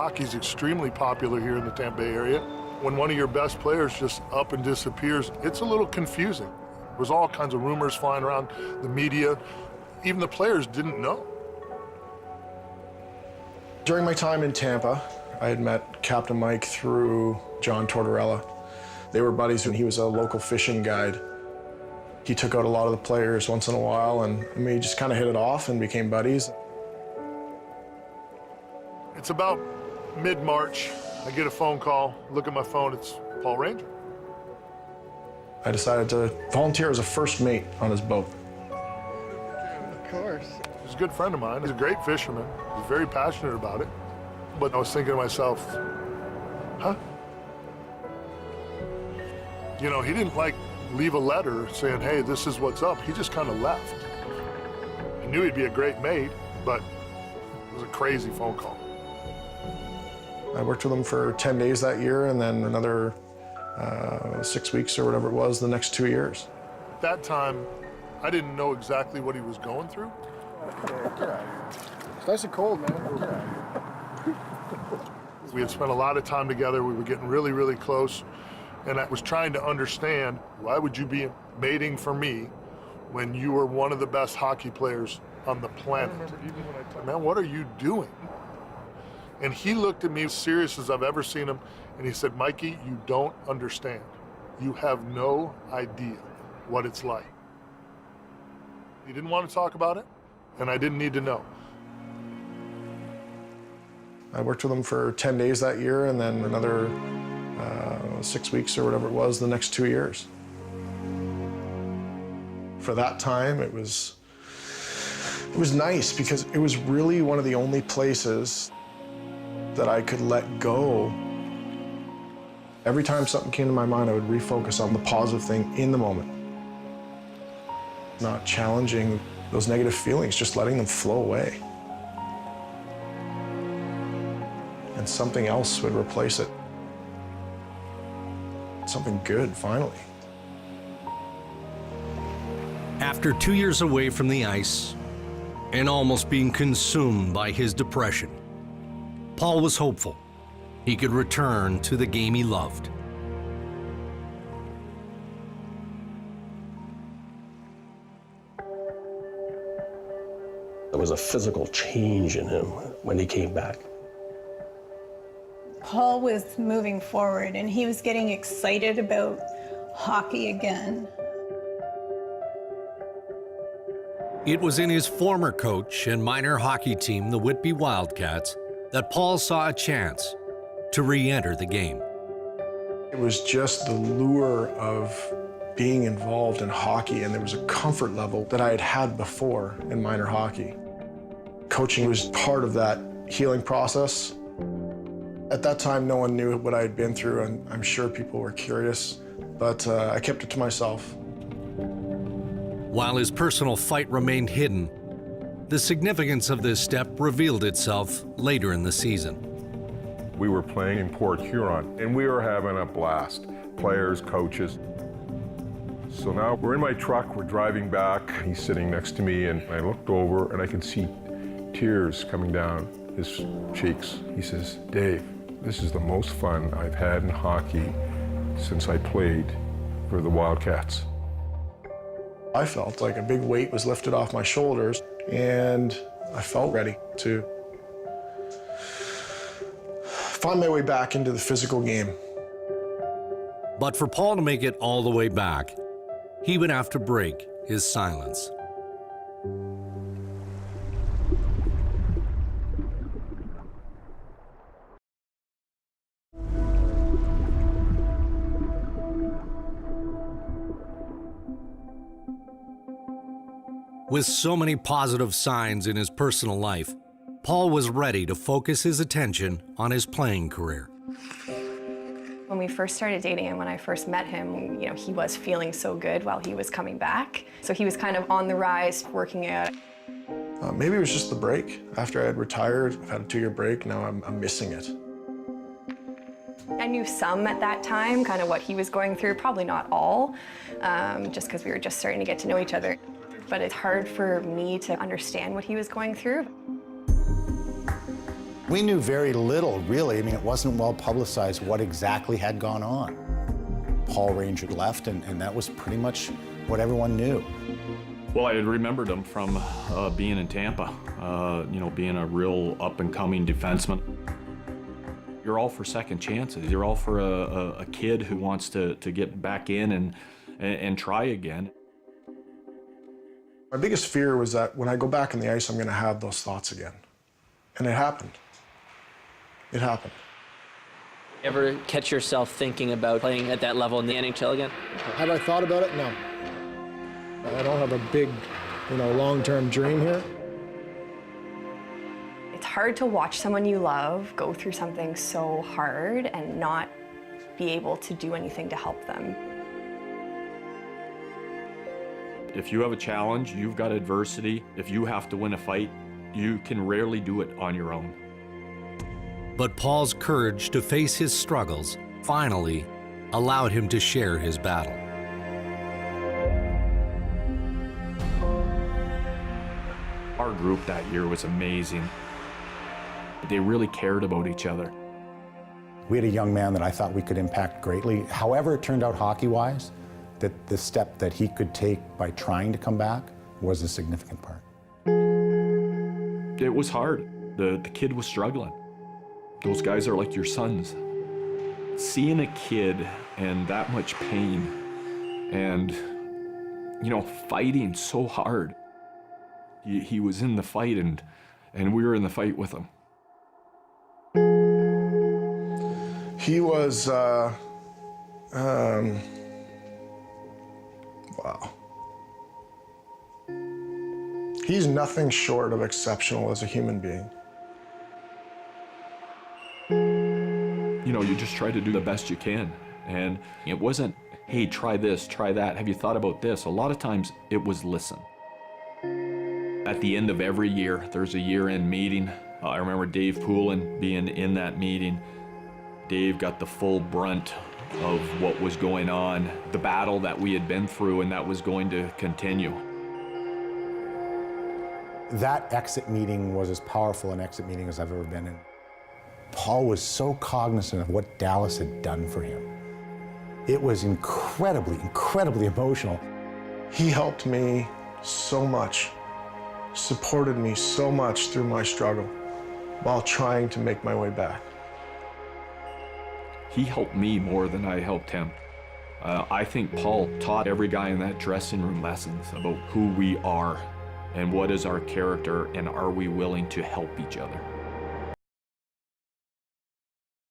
Hockey's extremely popular here in the Tampa Bay area. When one of your best players just up and disappears, it's a little confusing. There was all kinds of rumors flying around the media. Even the players didn't know. During my time in Tampa, I had met Captain Mike through John Tortorella. They were buddies when he was a local fishing guide. He took out a lot of the players once in a while, and we just kind of hit it off and became buddies. It's about mid-March. I get a phone call, look at my phone, it's Paul Ranger. I decided to volunteer as a first mate on his boat. Of course. He's a good friend of mine. He's a great fisherman. He's very passionate about it. But I was thinking to myself, huh? You know, he didn't like leave a letter saying, hey, this is what's up. He just kind of left. I knew he'd be a great mate, but it was a crazy phone call. I worked with him for 10 days that year, and then another 6 weeks or whatever it was the next 2 years. At that time, I didn't know exactly what he was going through. It's nice and cold, man. We had spent a lot of time together. We were getting really, really close. And I was trying to understand, why would you be mating for me when you were one of the best hockey players on the planet? Man, what are you doing? And he looked at me as serious as I've ever seen him, and he said, Mikey, you don't understand. You have no idea what it's like. He didn't want to talk about it, and I didn't need to know. I worked with him for 10 days that year, and then another 6 weeks or whatever it was the next 2 years. For that time, it was nice because it was really one of the only places that I could let go. Every time something came to my mind, I would refocus on the positive thing in the moment. Not challenging those negative feelings, just letting them flow away. And something else would replace it. Something good, finally. After 2 years away from the ice and almost being consumed by his depression, Paul was hopeful he could return to the game he loved. There was a physical change in him when he came back. Paul was moving forward, and he was getting excited about hockey again. It was in his former coach and minor hockey team, the Whitby Wildcats, that Paul saw a chance to re-enter the game. It was just the lure of being involved in hockey, and there was a comfort level that I had had before in minor hockey. Coaching was part of that healing process. At that time, no one knew what I had been through, and I'm sure people were curious, but I kept it to myself. While his personal fight remained hidden, the significance of this step revealed itself later in the season. We were playing in Port Huron, and we were having a blast. Players, coaches. So now we're in my truck, we're driving back. He's sitting next to me, and I looked over, and I could see tears coming down his cheeks. He says, Dave, this is the most fun I've had in hockey since I played for the Wildcats. I felt like a big weight was lifted off my shoulders, and I felt ready to find my way back into the physical game. But for Paul to make it all the way back, he would have to break his silence. With so many positive signs in his personal life, Paul was ready to focus his attention on his playing career. When we first started dating and when I first met him, you know, he was feeling so good while he was coming back. So he was kind of on the rise, working out. Maybe it was just the break. After I had retired, I've had a 2-year break, now I'm missing it. I knew some at that time, kind of what he was going through, probably not all, just because we were just starting to get to know each other. But it's hard for me to understand what he was going through. We knew very little, really. I mean, it wasn't well publicized what exactly had gone on. Paul Rainger left, and that was pretty much what everyone knew. Well, I had remembered him from being in Tampa, you know, being a real up-and-coming defenseman. You're all for second chances. You're all for a kid who wants to get back in and try again. My biggest fear was that when I go back on the ice, I'm going to have those thoughts again. And it happened. It happened. Ever catch yourself thinking about playing at that level in the NHL again? Have I thought about it? No. I don't have a big, long-term dream here. It's hard to watch someone you love go through something so hard and not be able to do anything to help them. If you have a challenge, you've got adversity, if you have to win a fight, you can rarely do it on your own. But Paul's courage to face his struggles finally allowed him to share his battle. Our group that year was amazing. They really cared about each other. We had a young man that I thought we could impact greatly. However it turned out hockey-wise, that the step that he could take by trying to come back was a significant part. It was hard. The kid was struggling. Those guys are like your sons. Seeing a kid in that much pain and, fighting so hard. He was in the fight and we were in the fight with him. He was, wow. He's nothing short of exceptional as a human being. You just try to do the best you can. And it wasn't, hey, try this, try that. Have you thought about this? A lot of times it was listen. At the end of every year, there's a year-end meeting. I remember Dave Poulin being in that meeting. Dave got the full brunt of what was going on, the battle that we had been through and that was going to continue. That exit meeting was as powerful an exit meeting as I've ever been in. Paul was so cognizant of what Dallas had done for him. It was incredibly, incredibly emotional. He helped me so much, supported me so much through my struggle while trying to make my way back. He helped me more than I helped him. I think Paul taught every guy in that dressing room lessons about who we are and what is our character and are we willing to help each other.